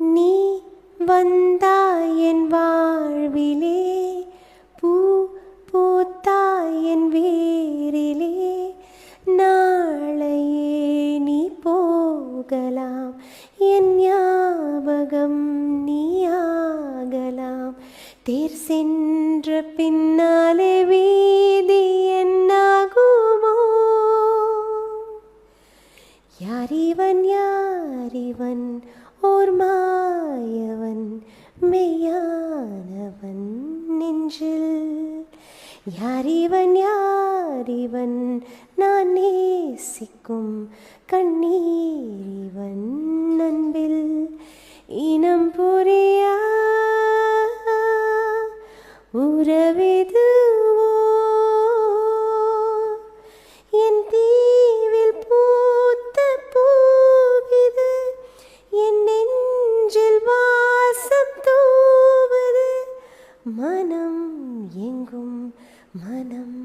நீ வந்தாய் என் வாழ்விலே, பூ பூத்தாய் என் வேரிலே. நாளையே நீ போகலாம், என் ஞாபகம் நீயாகலாம். தேர் சென்ற பின்னாலே வீதி என்னாகுமோ? யாரிவன் யாரிவன், ஓர் மாயவன், மெய்யானவன் நெஞ்சில். யாரிவன் யாரிவன், நான் நேசிக்கும் கண்ணீரிவன் அன்பில். இனம் புரியா உறவெதுவோ, என் தீவில் பூத்த பூவிது, என் நெஞ்சில் வாசம் தூவது. மனம் எங்கும் மனம்